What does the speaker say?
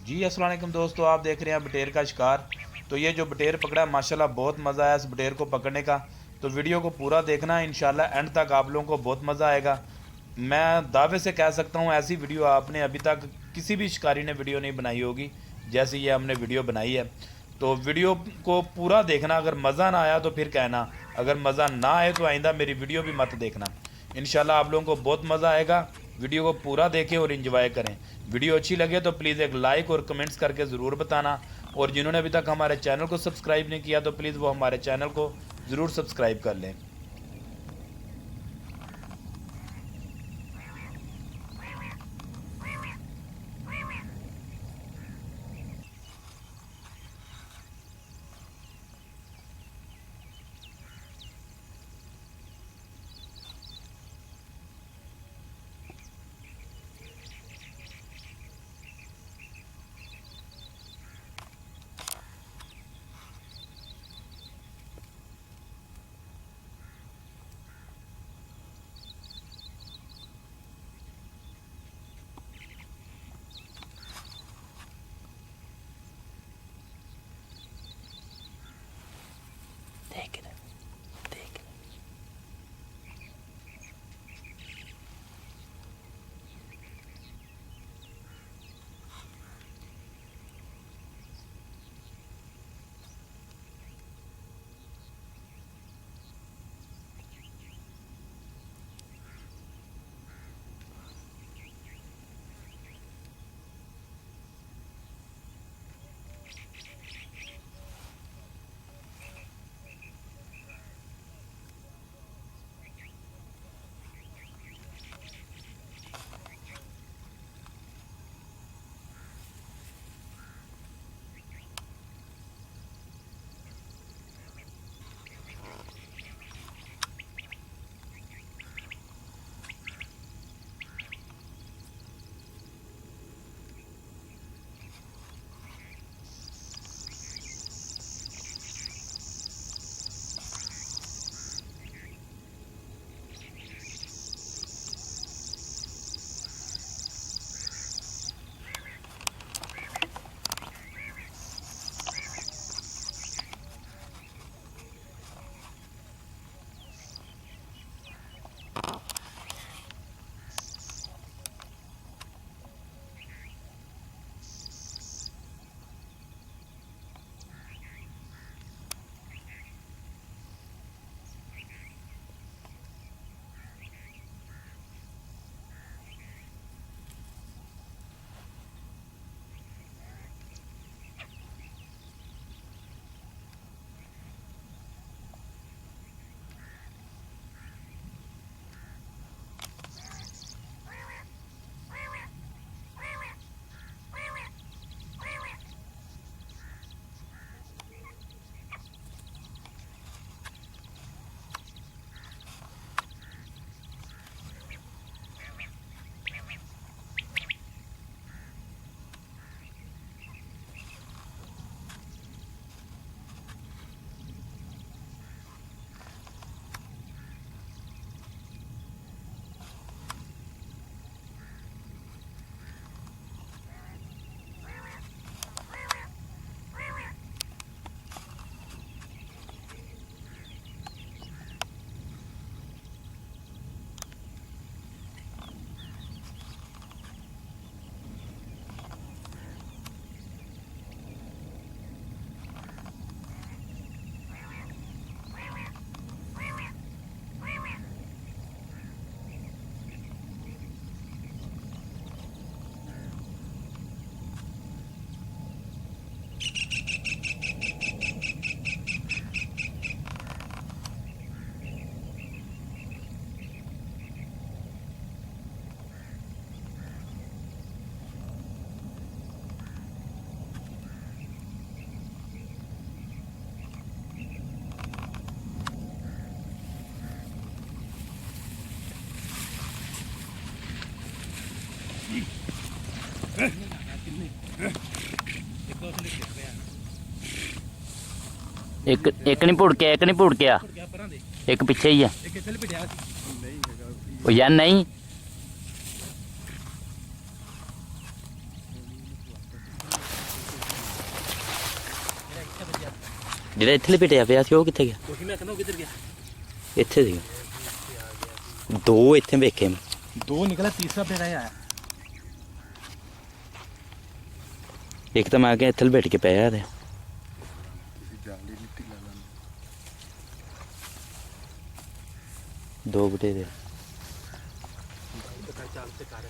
जी अस्सलाम वालेकुम दोस्तों, आप देख रहे हैं बटेर का शिकार। तो ये जो बटेर पकड़ा है माशाल्लाह बहुत मज़ा आया इस बटेर को पकड़ने का। तो वीडियो को पूरा देखना है, इंशाल्लाह एंड तक आप लोगों को बहुत मज़ा आएगा। मैं दावे से कह सकता हूँ ऐसी वीडियो आपने अभी तक किसी भी शिकारी ने वीडियो नहीं बनाई होगी जैसी ये हमने वीडियो बनाई है। तो वीडियो को पूरा देखना, अगर मज़ा ना आया तो फिर कहना, अगर मज़ा ना आए तो आइंदा मेरी वीडियो भी मत देखना। इंशाल्लाह आप लोगों को बहुत मज़ा आएगा। वीडियो को पूरा देखें और इन्जॉय करें। वीडियो अच्छी लगे तो प्लीज़ एक लाइक और कमेंट्स करके ज़रूर बताना। और जिन्होंने अभी तक हमारे चैनल को सब्सक्राइब नहीं किया तो प्लीज़ वो हमारे चैनल को ज़रूर सब्सक्राइब कर लें। देख रहे देख रहे। एक एक नहीं भुड़किया, एक नहीं भुड़किया, एक पिछे ही है। ओ यार नहीं ਜਿਹੜਾ ਇੱਥੇ ਲਪੇਟਿਆ ਪਿਆ ਸੀ ਉਹ ਕਿੱਥੇ ਗਿਆ? ਉਹੀ ਮੈਂ ਕਹਿੰਦਾ ਉਹ ਕਿੱਧਰ ਗਿਆ? ਇੱਥੇ ਸੀ ਦੋ ਇੱਥੇ ਵੇਖੇ ਮੈਂ। ਦੋ ਨਿਕਲਾ, ਤੀਸਰਾ ਫਿਰ ਆਇਆ। ਇੱਕ ਤਾਂ ਮੈਂ ਕਿਹਾ ਇੱਥੇ ਲਪੇਟ ਕੇ ਪਿਆ ਤੇ ਦੋ ਬਟੇਰੇ। ਚੱਲ ਤੇ ਕਰ